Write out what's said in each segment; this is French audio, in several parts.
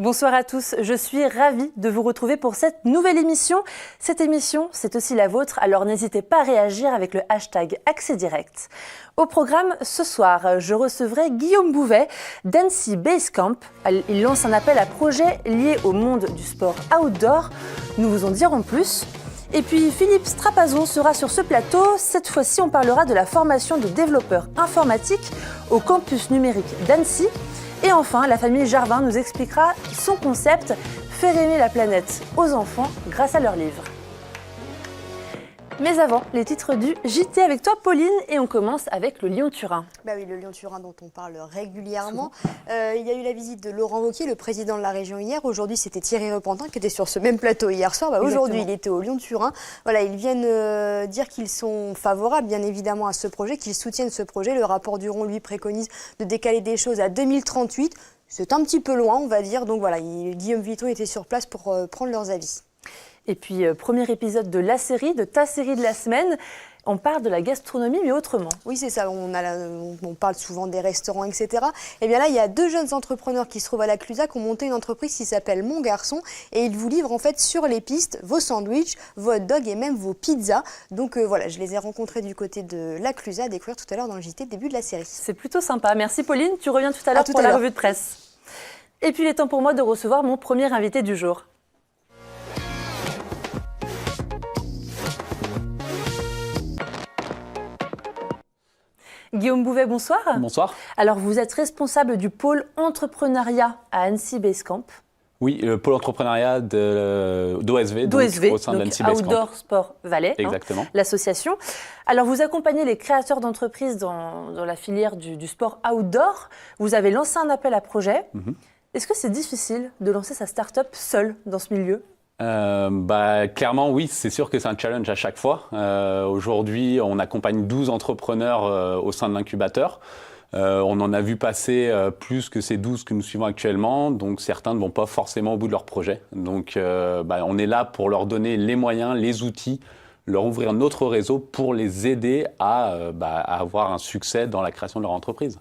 Bonsoir à tous, je suis ravie de vous retrouver pour cette nouvelle émission. Cette émission, c'est aussi la vôtre, alors n'hésitez pas à réagir avec le hashtag Accès Direct. Au programme ce soir, je recevrai Guillaume Bouvet d'Annecy Basecamp. Il lance un appel à projets liés au monde du sport outdoor. Nous vous en dirons plus. Et puis Philippe Strapazon sera sur ce plateau. Cette fois-ci, on parlera de la formation de développeurs informatiques au campus numérique d'Annecy. Et enfin, la famille Jarvin nous expliquera son concept « Faire aimer la planète aux enfants grâce à leurs livres ». Mais avant, les titres du JT avec toi, Pauline, et on commence avec le Lyon-Turin. Bah oui, le Lyon-Turin dont on parle régulièrement. Il y a eu la visite de Laurent Wauquiez, le président de la région hier. Aujourd'hui, c'était Thierry Repentin qui était sur ce même plateau hier soir. Aujourd'hui, il était au Lyon-Turin. Voilà, ils viennent dire qu'ils sont favorables, bien évidemment, à ce projet, qu'ils soutiennent ce projet. Le rapport Duron, lui, préconise de décaler des choses à 2038. C'est un petit peu loin, on va dire. Donc voilà, Guillaume Vuitton était sur place pour prendre leurs avis. Et puis, premier épisode de la série, de ta série de la semaine. On parle de la gastronomie, mais autrement. Oui, c'est ça. On parle souvent des restaurants, etc. Et bien là, il y a deux jeunes entrepreneurs qui se trouvent à la Clusaz qui ont monté une entreprise qui s'appelle Mon Garçon. Et ils vous livrent en fait sur les pistes vos sandwichs, vos hot dogs et même vos pizzas. Donc voilà, je les ai rencontrés du côté de la Clusaz, à découvrir tout à l'heure dans le JT, début de la série. C'est plutôt sympa. Merci Pauline. Tu reviens tout à l'heure pour la revue de presse. Et puis, il est temps pour moi de recevoir mon premier invité du jour. Guillaume Bouvet, bonsoir. Bonsoir. Alors, vous êtes responsable du pôle entrepreneuriat à Annecy Basecamp. Oui, le pôle entrepreneuriat d'OSV, au sein d'Annecy Basecamp. Outdoor Sport Valais, exactement. L'association. Alors, vous accompagnez les créateurs d'entreprises dans la filière du sport outdoor. Vous avez lancé un appel à projet. Est-ce que c'est difficile de lancer sa start-up seule dans ce milieu ? Clairement, oui, c'est sûr que c'est un challenge à chaque fois. Aujourd'hui, on accompagne 12 entrepreneurs au sein de l'incubateur. On en a vu passer plus que ces 12 que nous suivons actuellement, donc certains ne vont pas forcément au bout de leur projet. Donc on est là pour leur donner les moyens, les outils, leur ouvrir notre réseau pour les aider à avoir un succès dans la création de leur entreprise.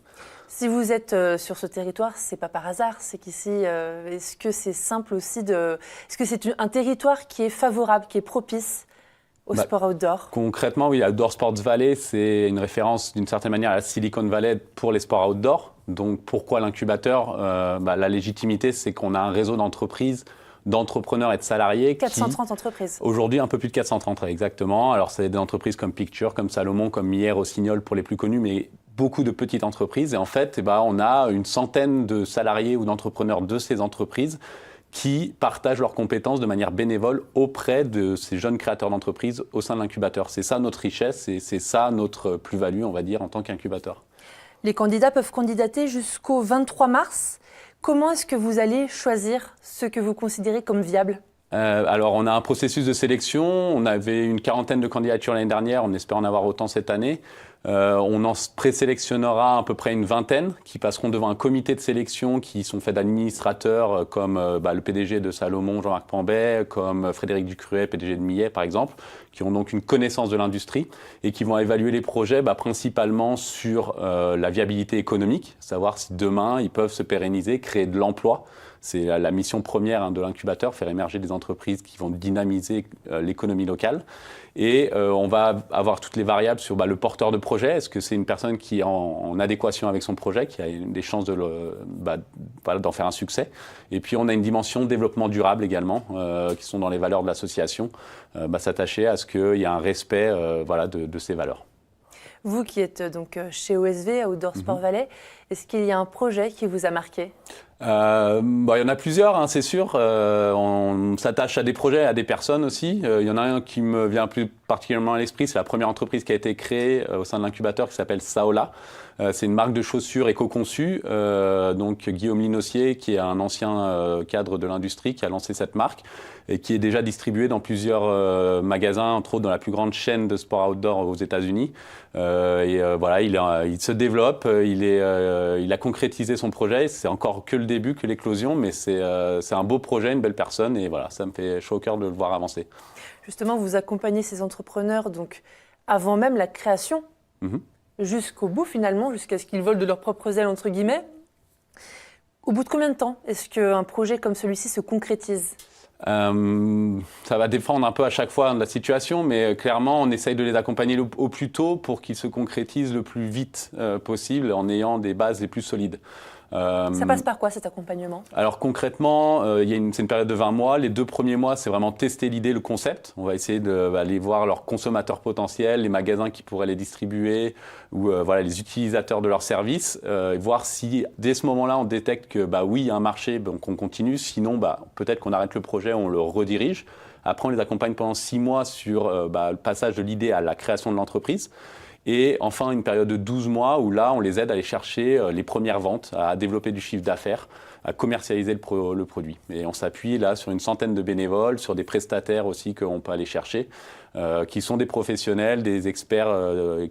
Si vous êtes sur ce territoire, c'est pas par hasard, c'est qu'ici, est-ce que c'est simple aussi est-ce que c'est un territoire qui est favorable, qui est propice au sport outdoor ? Concrètement, oui, Outdoor Sports Valley, c'est une référence d'une certaine manière à la Silicon Valley pour les sports outdoor. Donc pourquoi l'incubateur ? La légitimité, c'est qu'on a un réseau d'entreprises, d'entrepreneurs et de salariés. 430 entreprises. Aujourd'hui, un peu plus de 430, exactement. Alors, c'est des entreprises comme Picture, comme Salomon, comme Hier, Rossignol pour les plus connus, mais beaucoup de petites entreprises. Et en fait, on a une centaine de salariés ou d'entrepreneurs de ces entreprises qui partagent leurs compétences de manière bénévole auprès de ces jeunes créateurs d'entreprises au sein de l'incubateur. C'est ça notre richesse et c'est ça notre plus-value, on va dire, en tant qu'incubateur. Les candidats peuvent candidater jusqu'au 23 mars. Comment est-ce que vous allez choisir ce que vous considérez comme viable ? Alors, on a un processus de sélection. On avait une quarantaine de candidatures l'année dernière. On espère en avoir autant cette année. On en présélectionnera à peu près une vingtaine qui passeront devant un comité de sélection qui sont faits d'administrateurs comme le PDG de Salomon, Jean-Marc Pambet, comme Frédéric Ducruet, PDG de Millet par exemple, qui ont donc une connaissance de l'industrie et qui vont évaluer les projets principalement sur la viabilité économique, savoir si demain ils peuvent se pérenniser, créer de l'emploi. C'est la mission première de l'incubateur, faire émerger des entreprises qui vont dynamiser l'économie locale. Et on va avoir toutes les variables sur le porteur de projet. Est-ce que c'est une personne qui est en adéquation avec son projet, qui a des chances d'en faire un succès. Et puis on a une dimension développement durable également, qui sont dans les valeurs de l'association, s'attacher à ce qu'il y ait un respect de ces valeurs. Vous qui êtes donc chez OSV, Outdoor Sport Valais, est-ce qu'il y a un projet qui vous a marqué ? Il y en a plusieurs, c'est sûr. On s'attache à des projets, à des personnes aussi. Il y en a un qui me vient plus particulièrement à l'esprit. C'est la première entreprise qui a été créée au sein de l'incubateur qui s'appelle Saola. C'est une marque de chaussures éco-conçue. Donc Guillaume Linossier, qui est un ancien cadre de l'industrie, qui a lancé cette marque et qui est déjà distribuée dans plusieurs magasins, entre autres dans la plus grande chaîne de sport outdoor aux États-Unis. Il se développe, il a concrétisé son projet. C'est encore que le début, que l'éclosion, mais c'est un beau projet, une belle personne, et voilà, ça me fait chaud au cœur de le voir avancer. Justement, vous accompagnez ces entrepreneurs donc avant même la création, jusqu'au bout finalement, jusqu'à ce qu'ils volent de leurs propres ailes, entre guillemets. Au bout de combien de temps est-ce qu'un projet comme celui-ci se concrétise ? Ça va dépendre un peu à chaque fois de la situation, mais clairement, on essaye de les accompagner au plus tôt pour qu'ils se concrétisent le plus vite possible en ayant des bases les plus solides. Ça passe par quoi cet accompagnement ? Alors concrètement, c'est une période de 20 mois. Les 2 premiers mois, c'est vraiment tester l'idée, le concept. On va essayer d'aller voir leurs consommateurs potentiels, les magasins qui pourraient les distribuer ou les utilisateurs de leurs services, et voir si dès ce moment-là, on détecte que oui, il y a un marché, donc on continue. Sinon, peut-être qu'on arrête le projet, on le redirige. Après, on les accompagne pendant 6 mois sur le passage de l'idée à la création de l'entreprise. Et enfin, une période de 12 mois où là, on les aide à aller chercher les premières ventes, à développer du chiffre d'affaires, à commercialiser le produit. Et on s'appuie là sur une centaine de bénévoles, sur des prestataires aussi qu'on peut aller chercher, qui sont des professionnels, des experts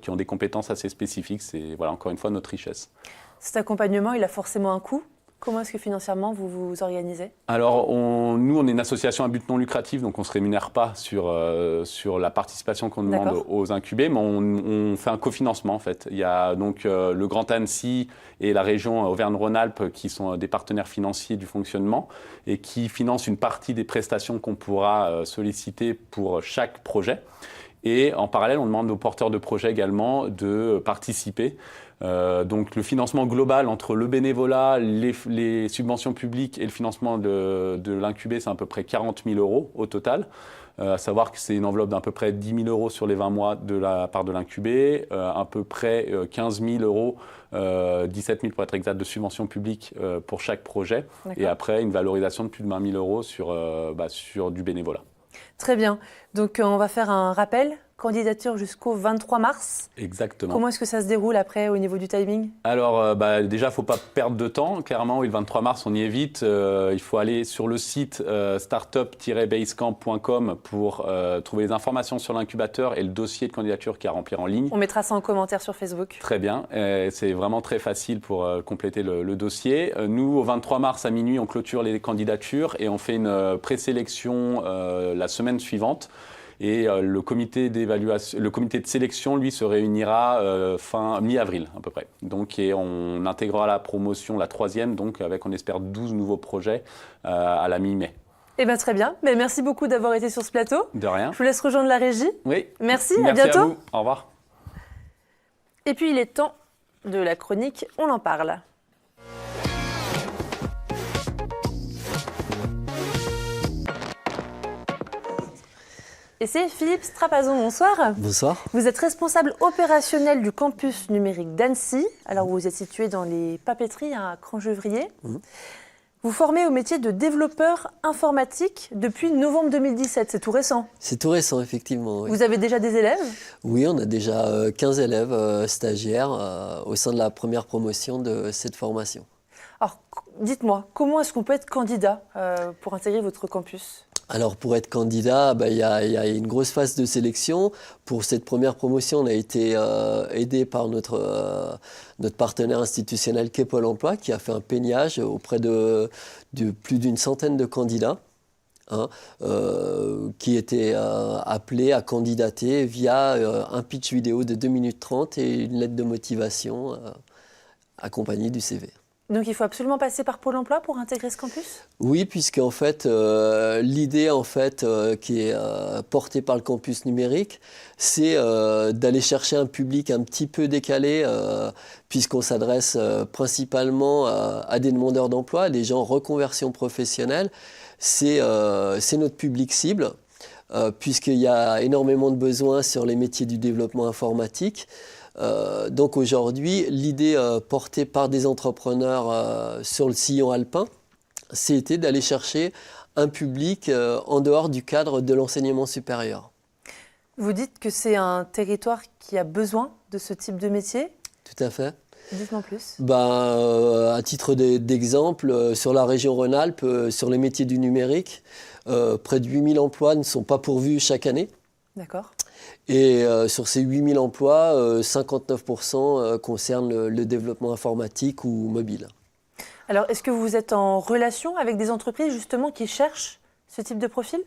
qui ont des compétences assez spécifiques. C'est encore une fois notre richesse. Cet accompagnement, il a forcément un coût ? Comment est-ce que financièrement vous vous organisez ? Alors, nous, on est une association à but non lucratif, donc on ne se rémunère pas sur la participation qu'on demande aux incubés, mais on fait un cofinancement en fait. Il y a donc le Grand Annecy et la région Auvergne-Rhône-Alpes qui sont des partenaires financiers du fonctionnement et qui financent une partie des prestations qu'on pourra solliciter pour chaque projet. Et en parallèle, on demande aux porteurs de projets également de participer. Donc le financement global entre le bénévolat, les subventions publiques et le financement de l'incubé, c'est à peu près 40 000 € au total. À savoir que c'est une enveloppe d'à peu près 10 000 € sur les 20 mois de la part de l'incubé, à peu près 15 000 €, 17 000 pour être exact, de subventions publiques pour chaque projet. Et après, une valorisation de plus de 20 000 € sur du bénévolat. Très bien. Donc, on va faire un rappel. Candidature jusqu'au 23 mars. Exactement. Comment est-ce que ça se déroule après au niveau du timing ? Alors, déjà, il ne faut pas perdre de temps. Clairement, oui, le 23 mars, on y est vite. Il faut aller sur le site startup-basecamp.com pour trouver les informations sur l'incubateur et le dossier de candidature qu'il y a à remplir en ligne. On mettra ça en commentaire sur Facebook. Très bien. C'est vraiment très facile pour compléter le dossier. Nous, au 23 mars à minuit, on clôture les candidatures et on fait une présélection la semaine suivante. Et le comité de sélection, lui, se réunira mi-avril à peu près. Donc, et on intégrera la promotion, la 3e, donc avec, on espère, 12 nouveaux projets à la mi-mai. Eh bien, très bien. Mais merci beaucoup d'avoir été sur ce plateau. De rien. Je vous laisse rejoindre la régie. Oui. Merci à bientôt. À vous. Au revoir. Et puis, il est temps de la chronique On en parle. Et c'est Philippe Strapazon, bonsoir. Bonsoir. Vous êtes responsable opérationnel du campus numérique d'Annecy. Alors vous êtes situé dans les papeteries à Crangevrier. Vous formez au métier de développeur informatique depuis novembre 2017, c'est tout récent. C'est tout récent, effectivement. Oui. Vous avez déjà des élèves ? Oui, on a déjà 15 élèves stagiaires au sein de la première promotion de cette formation. Alors dites-moi, comment est-ce qu'on peut être candidat pour intégrer votre campus ? Alors pour être candidat, il y a une grosse phase de sélection. Pour cette première promotion, on a été aidé par notre partenaire institutionnel qu'est Pôle emploi, qui a fait un peignage auprès de plus d'une centaine de candidats qui étaient appelés à candidater via un pitch vidéo de 2 minutes 30 et une lettre de motivation accompagnée du CV. Donc il faut absolument passer par Pôle emploi pour intégrer ce campus ? Oui, puisque en fait, l'idée qui est portée par le campus numérique, c'est d'aller chercher un public un petit peu décalé, puisqu'on s'adresse principalement à des demandeurs d'emploi, des gens en reconversion professionnelle. C'est notre public cible, puisqu'il y a énormément de besoins sur les métiers du développement informatique. Donc aujourd'hui, l'idée portée par des entrepreneurs sur le sillon alpin, c'était d'aller chercher un public en dehors du cadre de l'enseignement supérieur. Vous dites que c'est un territoire qui a besoin de ce type de métier ? Tout à fait. Dites-moi plus. À titre d'exemple, sur la région Rhône-Alpes, sur les métiers du numérique, près de 8 000 emplois ne sont pas pourvus chaque année. D'accord. Et sur ces 8 000 emplois, 59% concernent le développement informatique ou mobile. Alors, est-ce que vous êtes en relation avec des entreprises justement qui cherchent ce type de profil?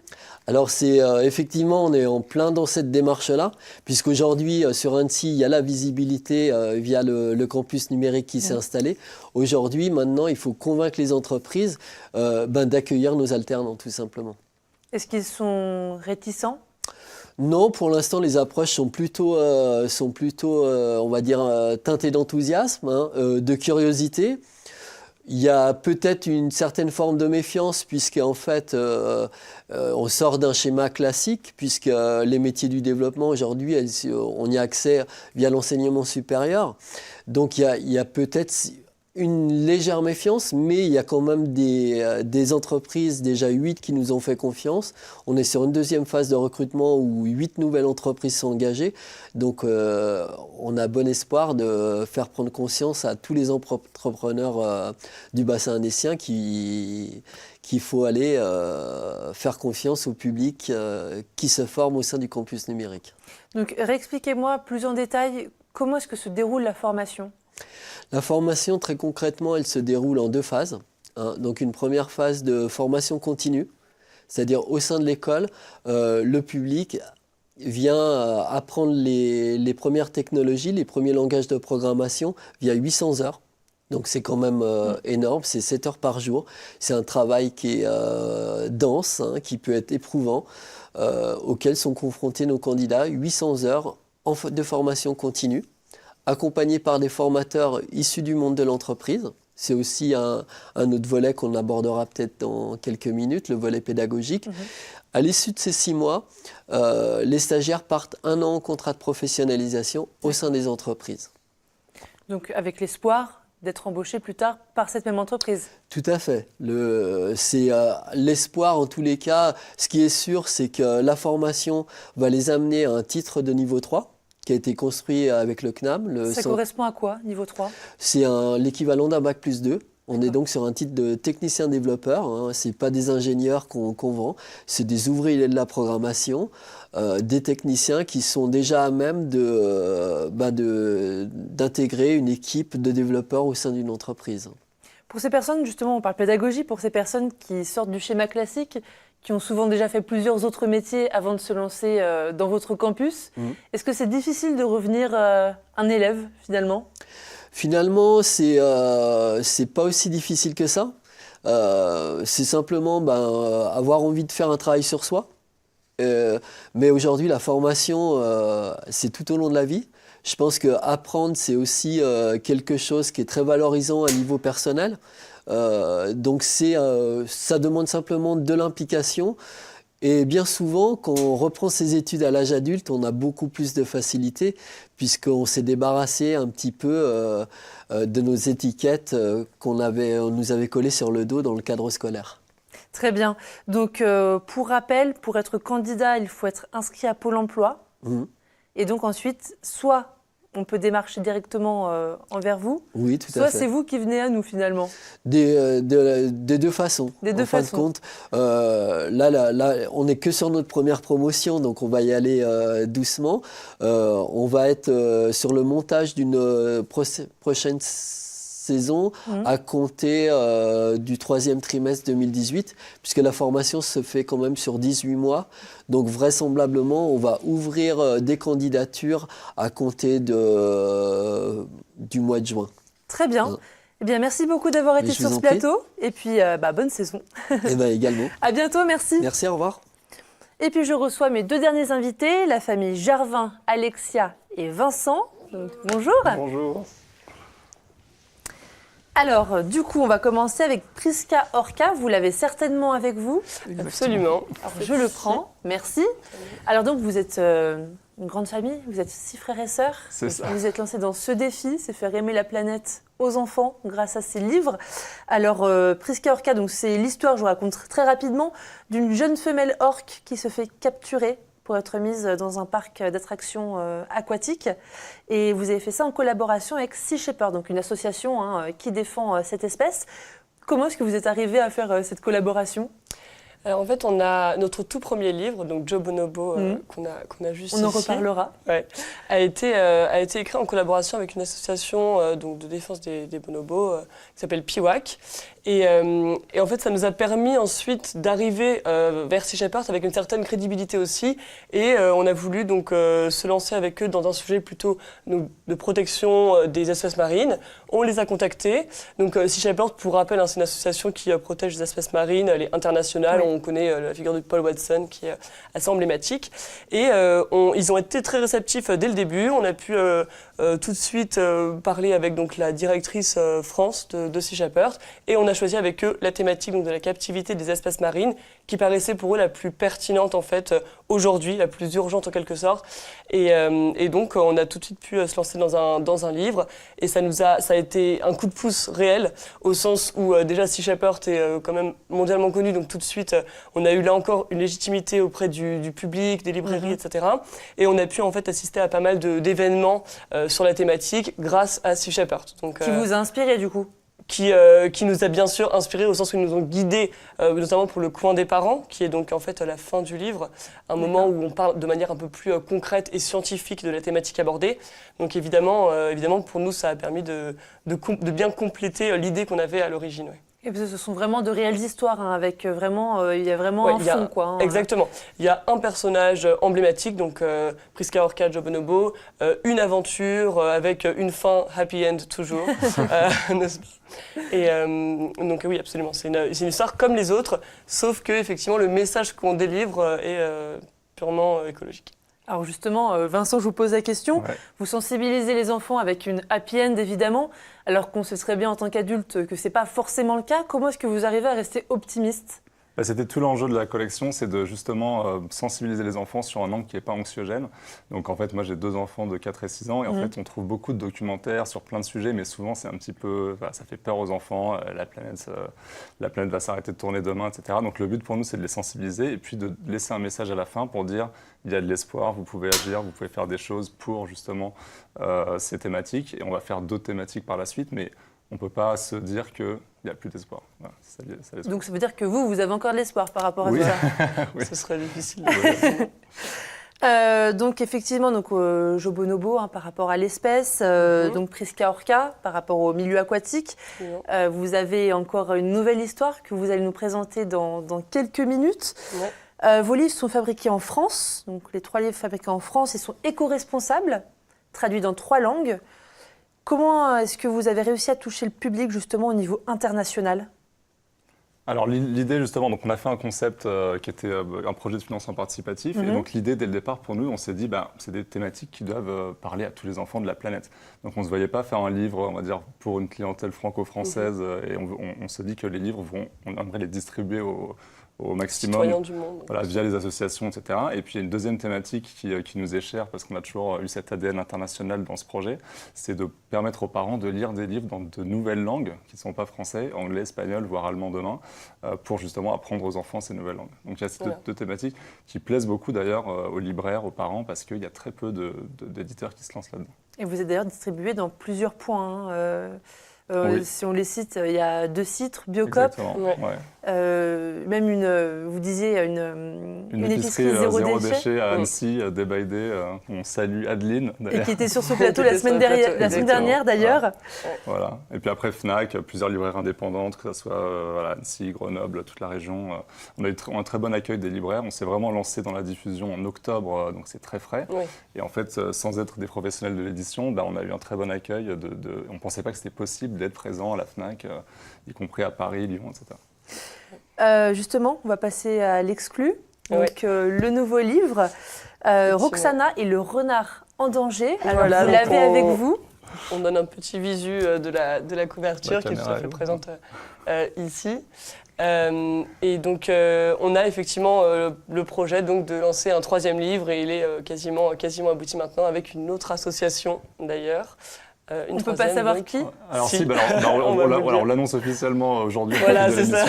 Alors effectivement, on est en plein dans cette démarche-là, puisqu'aujourd'hui sur Annecy, il y a la visibilité via le campus numérique qui s'est installé. Aujourd'hui, maintenant, il faut convaincre les entreprises d'accueillir nos alternants, tout simplement. Est-ce qu'ils sont réticents? Non, pour l'instant, les approches sont plutôt on va dire, teintées d'enthousiasme, hein, de curiosité. Il y a peut-être une certaine forme de méfiance puisqu'en fait, on sort d'un schéma classique puisque les métiers du développement aujourd'hui, on y a accès via l'enseignement supérieur. Donc il y a peut-être une légère méfiance, mais il y a quand même des entreprises, déjà 8 qui nous ont fait confiance. On est sur une deuxième phase de recrutement où 8 nouvelles entreprises sont engagées. Donc on a bon espoir de faire prendre conscience à tous les entrepreneurs du bassin annécien qu'il faut aller faire confiance au public qui se forme au sein du campus numérique. Donc réexpliquez-moi plus en détail comment est-ce que se déroule la formation? La formation, très concrètement, elle se déroule en 2 phases. Hein. Donc une première phase de formation continue, c'est-à-dire au sein de l'école, le public vient apprendre les premières technologies, les premiers langages de programmation via 800 heures. Donc c'est quand même énorme, c'est 7 heures par jour. C'est un travail qui est dense, hein, qui peut être éprouvant, auquel sont confrontés nos candidats. 800 heures de formation continue, accompagnés par des formateurs issus du monde de l'entreprise. C'est aussi un autre volet qu'on abordera peut-être dans quelques minutes, le volet pédagogique. À l'issue de ces 6 mois, les stagiaires partent 1 an en contrat de professionnalisation au sein des entreprises. Donc avec l'espoir d'être embauchés plus tard par cette même entreprise. Tout à fait. C'est l'espoir en tous les cas. Ce qui est sûr, c'est que la formation va les amener à un titre de niveau 3. Qui a été construit avec le CNAM. Ça correspond à quoi, niveau 3? C'est l'équivalent d'un bac plus 2. On est donc sur un titre de technicien développeur. Hein. Ce n'est pas des ingénieurs qu'on vend, c'est des ouvriers de la programmation, des techniciens qui sont déjà à même d'intégrer une équipe de développeurs au sein d'une entreprise. Pour ces personnes, justement, on parle pédagogie, pour ces personnes qui sortent du schéma classique, qui ont souvent déjà fait plusieurs autres métiers avant de se lancer dans votre campus. Est-ce que c'est difficile de revenir un élève, finalement? Finalement, c'est pas aussi difficile que ça. C'est simplement avoir envie de faire un travail sur soi. Mais aujourd'hui, la formation, c'est tout au long de la vie. Je pense qu'apprendre, c'est aussi quelque chose qui est très valorisant à niveau personnel. Donc ça demande simplement de l'implication. Et bien souvent, quand on reprend ses études à l'âge adulte, on a beaucoup plus de facilité puisqu'on s'est débarrassé un petit peu de nos étiquettes qu'on nous avait collées sur le dos dans le cadre scolaire. Très bien. Donc, pour rappel, pour être candidat, il faut être inscrit à Pôle emploi. Et donc ensuite, soit on peut démarcher directement envers vous, oui, tout à fait. Soit c'est vous qui venez à nous finalement. Des 2 façons. Des 2 façons. Fin de compte, là, on n'est que sur notre première promotion, donc on va y aller doucement. On va être sur le montage d'une prochaine saison à compter du 3e trimestre 2018, puisque la formation se fait quand même sur 18 mois. Donc vraisemblablement, on va ouvrir des candidatures à compter du mois de juin. Très bien. Eh bien, merci beaucoup d'avoir été sur ce plateau. Et puis, bonne saison. Et également. À bientôt, merci. Merci, au revoir. Et puis, je reçois mes 2 derniers invités, la famille Jarvin, Alexia et Vincent. Donc, bonjour. Bonjour. Alors, du coup, on va commencer avec Priska Orca. Vous l'avez certainement avec vous. Absolument. Alors, je le prends. Merci. Alors, donc, vous êtes une grande famille. Vous êtes 6 frères et sœurs. C'est ça. Vous êtes lancés dans ce défi, c'est faire aimer la planète aux enfants grâce à ces livres. Alors, Priska Orca, donc, c'est l'histoire, je vous raconte très rapidement, d'une jeune femelle orque qui se fait capturer pour être mise dans un parc d'attractions aquatiques. Et vous avez fait ça en collaboration avec Sea Shepherd, donc une association qui défend cette espèce. Comment est-ce que vous êtes arrivé à faire cette collaboration ? Alors en fait, on a notre tout premier livre, donc Joe Bonobo, qu'on a juste ici. On en reparlera. Ouais, a été écrit en collaboration avec une association donc de défense des bonobos qui s'appelle PIWAC. Et en fait, ça nous a permis ensuite d'arriver vers Sea Shepherd avec une certaine crédibilité aussi. Et on a voulu donc se lancer avec eux dans un sujet plutôt de protection des espèces marines. On les a contactés. Donc Sea Shepherd, pour rappel, c'est une association qui protège les espèces marines. Elle est internationale. Oui. On connaît la figure de Paul Watson qui est assez emblématique. Et ils ont été très réceptifs dès le début. On a pu tout de suite parler avec donc, la directrice France de Sea Shepherd. Et on a choisi avec eux la thématique donc, de la captivité des espèces marines qui paraissait pour eux la plus pertinente en fait aujourd'hui, la plus urgente en quelque sorte. Et donc on a tout de suite pu se lancer dans un livre et ça a été un coup de pouce réel au sens où déjà Sea Shepherd est quand même mondialement connu, donc tout de suite on a eu là encore une légitimité auprès du public, des librairies, etc. Et on a pu en fait assister à pas mal d'événements sur la thématique grâce à Sea Shepherd. Donc, qui vous a inspiré du coup? Qui nous a bien sûr inspirés au sens où ils nous ont guidés, notamment pour le coin des parents, qui est donc en fait à la fin du livre, un moment où on parle de manière un peu plus concrète et scientifique de la thématique abordée. Donc évidemment pour nous, ça a permis de bien compléter l'idée qu'on avait à l'origine. Ouais. Et parce que ce sont vraiment de réelles histoires, avec vraiment, il y a vraiment un fond, quoi. Exactement. Il y a un personnage emblématique, donc Priska Orca, Joe Bonobo, une aventure avec une fin happy end toujours. Et donc oui, absolument. C'est une histoire comme les autres, sauf que effectivement le message qu'on délivre est purement écologique. Alors justement, Vincent, je vous pose la question. Ouais. Vous sensibilisez les enfants avec une happy end, évidemment, alors qu'on se serait bien en tant qu'adulte que ce n'est pas forcément le cas. Comment est-ce que vous arrivez à rester optimiste ? C'était tout l'enjeu de la collection, c'est de justement sensibiliser les enfants sur un angle qui n'est pas anxiogène. Donc en fait, moi j'ai 2 enfants de 4 et 6 ans et en fait on trouve beaucoup de documentaires sur plein de sujets, mais souvent c'est un petit peu, ça fait peur aux enfants, la planète va s'arrêter de tourner demain, etc. Donc le but pour nous c'est de les sensibiliser et puis de laisser un message à la fin pour dire il y a de l'espoir, vous pouvez agir, vous pouvez faire des choses pour justement ces thématiques et on va faire d'autres thématiques par la suite, mais on ne peut pas se dire qu'il n'y a plus d'espoir. Voilà, donc ça veut dire que vous avez encore de l'espoir par rapport à tout ça. Oui. Ce serait difficile. Donc effectivement, Joe Bonobo par rapport à l'espèce, donc Priska Orca par rapport au milieu aquatique. Vous avez encore une nouvelle histoire que vous allez nous présenter dans quelques minutes. Vos livres sont fabriqués en France, donc les 3 livres fabriqués en France, ils sont éco-responsables, traduits dans 3 langues. Comment est-ce que vous avez réussi à toucher le public justement au niveau international ? Alors l'idée justement, donc on a fait un concept qui était un projet de financement participatif et donc l'idée dès le départ pour nous, on s'est dit c'est des thématiques qui doivent parler à tous les enfants de la planète. Donc on ne se voyait pas faire un livre, on va dire, pour une clientèle franco-française et on se dit que les livres, on aimerait les distribuer au maximum, du monde. Voilà, via les associations, etc. Et puis il y a une deuxième thématique qui nous est chère parce qu'on a toujours eu cet ADN international dans ce projet, c'est de permettre aux parents de lire des livres dans de nouvelles langues qui ne sont pas français, anglais, espagnol, voire allemand demain, pour justement apprendre aux enfants ces nouvelles langues. Donc il y a ces deux thématiques qui plaisent beaucoup d'ailleurs aux libraires, aux parents, parce qu'il y a très peu d'éditeurs qui se lancent là-dedans. Et vous êtes d'ailleurs distribué dans plusieurs points. Oui. Si on les cite, il y a 2 sites, Biocop, même vous disiez une épicerie zéro déchet à Annecy, Day by Day. On salue Adeline. Et qui était sur ce plateau la semaine dernière d'ailleurs. Voilà. Et puis après Fnac, plusieurs libraires indépendantes, que ce soit Annecy, Grenoble, toute la région. On a eu un très bon accueil des libraires. On s'est vraiment lancé dans la diffusion en octobre, donc c'est très frais. Oui. Et en fait, sans être des professionnels de l'édition, on a eu un très bon accueil. On ne pensait pas que c'était possible d'être présent à la Fnac, y compris à Paris, Lyon, etc. Justement, on va passer à l'exclu. Donc, le nouveau livre, Roxana et le renard en danger. Alors, vous l'avez avec vous. On donne un petit visu de la couverture qui est tout à fait présente ici. Et donc, on a effectivement le projet donc, de lancer un 3e livre et il est quasiment abouti maintenant avec une autre association d'ailleurs. On ne peut pas savoir qui. Alors si, on l'annonce officiellement aujourd'hui. Voilà, c'est ça.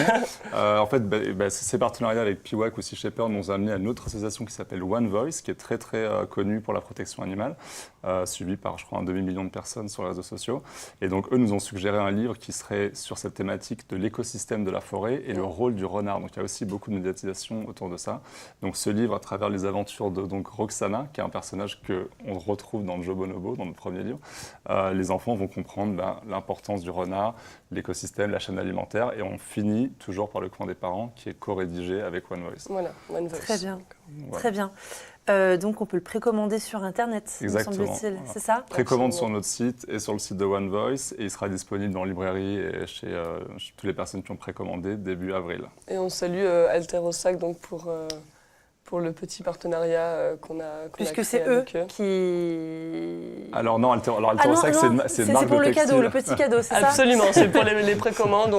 En fait, ces partenariats avec Piwak ou Sea Shepherd nous ont amené à une autre association qui s'appelle One Voice, qui est très très connue pour la protection animale, suivie par, je crois, un demi-million de personnes sur les réseaux sociaux. Et donc, eux nous ont suggéré un livre qui serait sur cette thématique de l'écosystème de la forêt et le rôle du renard. Donc, il y a aussi beaucoup de médiatisation autour de ça. Donc, ce livre, à travers les aventures de Roxana, qui est un personnage qu'on retrouve dans Joe Bonobo, dans le premier livre, les enfants vont comprendre l'importance du renard, l'écosystème, la chaîne alimentaire, et on finit toujours par le coin des parents qui est co-rédigé avec One Voice. Voilà, One Voice. Très bien, Voilà. très bien. Donc on peut le précommander sur Internet, me Exactement. semble-t-il, Voilà. c'est ça? Précommande Absolument. sur notre site et sur le site de One Voice, et il sera disponible dans librairie et chez toutes les personnes qui ont précommandé début avril. Et on salue Alterosac donc pour le petit partenariat qu'on a Puisque créé c'est eux avec eux. qui... Alors non, Ah non, Alterosac, non, c'est une marque pour de le textile. cadeau, le petit cadeau, c'est ça? Absolument, c'est pour les précommandes.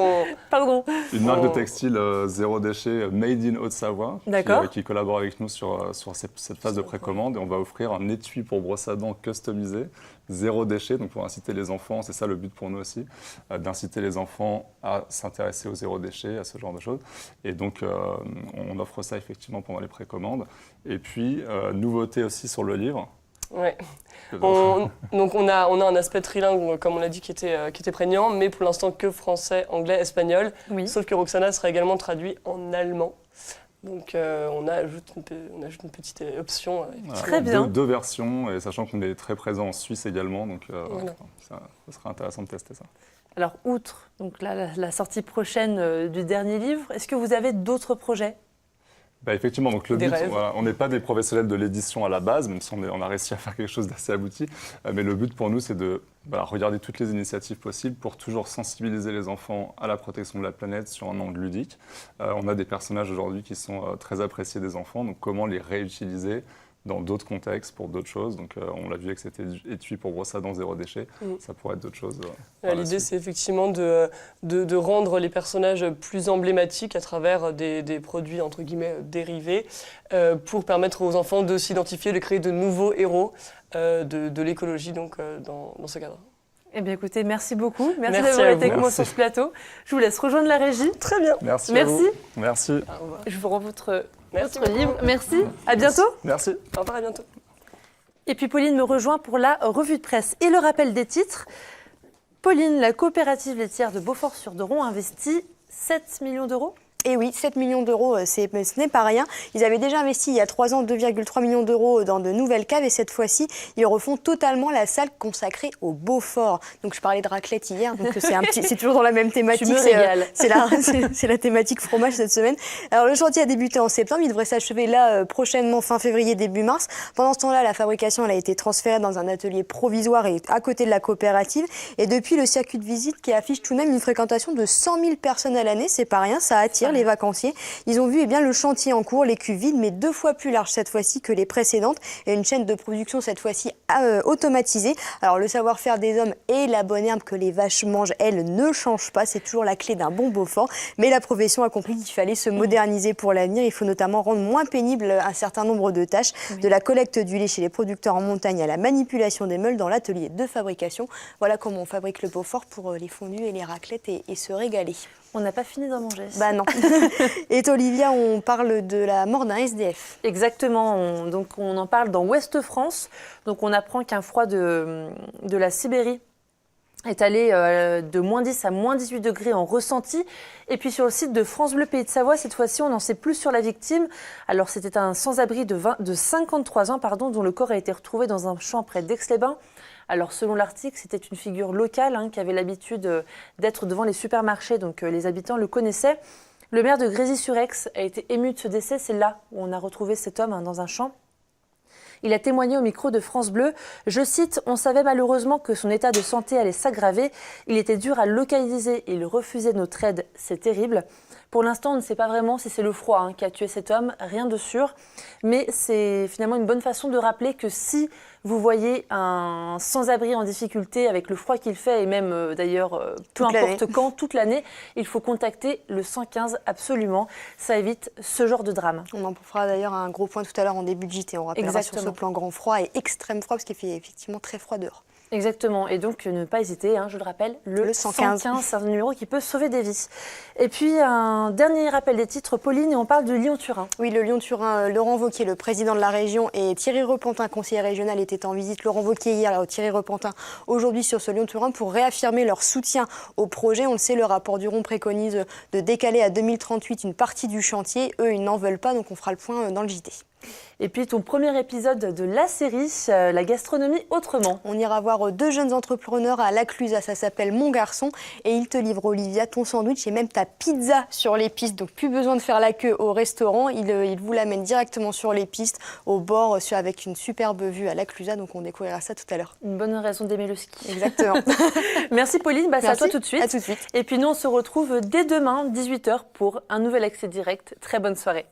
Pardon. Une marque de Oh. textile zéro déchet, made in Haute-Savoie, D'accord. qui collabore avec nous sur cette phase de précommande. Et on va offrir un étui pour brosse à dents customisé, zéro déchet, donc pour inciter les enfants, c'est ça le but pour nous aussi, d'inciter les enfants à s'intéresser au zéro déchet, à ce genre de choses. Et donc on offre ça effectivement pendant les précommandes. Et puis, nouveauté aussi sur le livre. Ouais. Donc on a un aspect trilingue, comme on l'a dit, qui était prégnant, mais pour l'instant que français, anglais, espagnol. Oui. Sauf que Roxana sera également traduit en allemand. Donc on ajoute une petite option. Voilà. Très bien. Deux versions, et sachant qu'on est très présent en Suisse également, donc Voilà. ça sera intéressant de tester ça. Alors, outre donc, la sortie prochaine du dernier livre, est-ce que vous avez d'autres projets? Effectivement, donc le Des but, rêves. voilà, on n'est pas des professionnels de l'édition à la base, même si on a réussi à faire quelque chose d'assez abouti. Mais le but pour nous, c'est de regarder toutes les initiatives possibles pour toujours sensibiliser les enfants à la protection de la planète sur un angle ludique. On a des personnages aujourd'hui qui sont très appréciés des enfants, donc comment les réutiliser dans d'autres contextes, pour d'autres choses. Donc on l'a vu avec cet étui pour brosse à dents zéro déchet, ça pourrait être d'autres choses. par la L'idée, suite. c'est effectivement de rendre les personnages plus emblématiques à travers des produits, entre guillemets, dérivés, pour permettre aux enfants de s'identifier, de créer de nouveaux héros de l'écologie donc, dans ce cadre. Eh bien, écoutez, merci beaucoup. Merci Merci d'avoir à été avec vous. moi sur ce plateau. Je vous laisse rejoindre la régie. Très bien. Merci. Merci. À vous. Merci. Au revoir. Je vous rends votre Merci livre. beaucoup. Merci. À bientôt. Merci. Au revoir, à bientôt. Et puis Pauline me rejoint pour la revue de presse et le rappel des titres. Pauline, la coopérative laitière de Beaufort-sur-Doron investit 7 millions d'euros. Et oui, 7 millions d'euros, ce n'est pas rien. Ils avaient déjà investi il y a 3 ans 2,3 millions d'euros dans de nouvelles caves et cette fois-ci, ils refont totalement la salle consacrée au Beaufort. Donc je parlais de raclette hier, donc c'est toujours dans la même thématique. Tu me régales. C'est la thématique fromage cette semaine. Alors le chantier a débuté en septembre, il devrait s'achever là prochainement fin février, début mars. Pendant ce temps-là, la fabrication elle a été transférée dans un atelier provisoire et à côté de la coopérative. Et depuis, le circuit de visite qui affiche tout de même une fréquentation de 100 000 personnes à l'année, c'est pas rien, ça attire les vacanciers. Ils ont vu le chantier en cours, les cuves vides, mais 2 fois plus large cette fois-ci que les précédentes. Et une chaîne de production cette fois-ci automatisée. Alors le savoir-faire des hommes et la bonne herbe que les vaches mangent, elle, ne change pas. C'est toujours la clé d'un bon Beaufort. Mais la profession a compris qu'il fallait se moderniser pour l'avenir. Il faut notamment rendre moins pénible un certain nombre de tâches, de la collecte du lait chez les producteurs en montagne à la manipulation des meules dans l'atelier de fabrication. Voilà comment on fabrique le Beaufort pour les fondus et les raclettes et se régaler. On n'a pas fini d'en manger. Bah non. Et Olivia, on parle de la mort d'un SDF. Exactement. Donc on en parle dans Ouest France. Donc on apprend qu'un froid de la Sibérie est allé de moins 10 à moins 18 degrés en ressenti. Et puis sur le site de France Bleu Pays de Savoie, cette fois-ci, on n'en sait plus sur la victime. Alors c'était un sans-abri de 53 ans dont le corps a été retrouvé dans un champ près d'Aix-les-Bains. Alors selon l'article, c'était une figure locale qui avait l'habitude d'être devant les supermarchés, donc les habitants le connaissaient. Le maire de Grésy-sur-Aix a été ému de ce décès, c'est là où on a retrouvé cet homme dans un champ. Il a témoigné au micro de France Bleu. Je cite, « On savait malheureusement que son état de santé allait s'aggraver. Il était dur à localiser et il refusait notre aide. C'est terrible. » Pour l'instant, on ne sait pas vraiment si c'est le froid qui a tué cet homme, rien de sûr. Mais c'est finalement une bonne façon de rappeler que si vous voyez un sans-abri en difficulté avec le froid qu'il fait, et même d'ailleurs peu importe quand, toute l'année, il faut contacter le 115 absolument. Ça évite ce genre de drame. On en fera d'ailleurs un gros point tout à l'heure en début de JT. On rappellera sur ce plan grand froid et extrême froid, parce qu'il fait effectivement très froid dehors. Exactement, et donc ne pas hésiter, je le rappelle, le 115, c'est un numéro qui peut sauver des vies. Et puis un dernier rappel des titres, Pauline, et on parle de Lyon-Turin. Oui, le Lyon-Turin, Laurent Wauquiez, le président de la région, et Thierry Repentin, conseiller régional, étaient en visite. Laurent Wauquiez hier, Thierry Repentin aujourd'hui sur ce Lyon-Turin pour réaffirmer leur soutien au projet. On le sait, le rapport Duron préconise de décaler à 2038 une partie du chantier. Eux, ils n'en veulent pas, donc on fera le point dans le JT. Et puis ton premier épisode de la série, la gastronomie autrement. On ira voir 2 jeunes entrepreneurs à Laclusa, ça s'appelle Mon Garçon, et ils te livrent, Olivia, ton sandwich et même ta pizza sur les pistes. Donc plus besoin de faire la queue au restaurant, ils vous l'amènent directement sur les pistes, au bord, avec une superbe vue à Laclusa. Donc on découvrira ça tout à l'heure. Une bonne raison d'aimer le ski. Exactement. Merci Pauline, c'est à Merci. toi tout de suite. À tout de suite. Et puis nous on se retrouve dès demain, 18h, pour un nouvel accès direct. Très bonne soirée.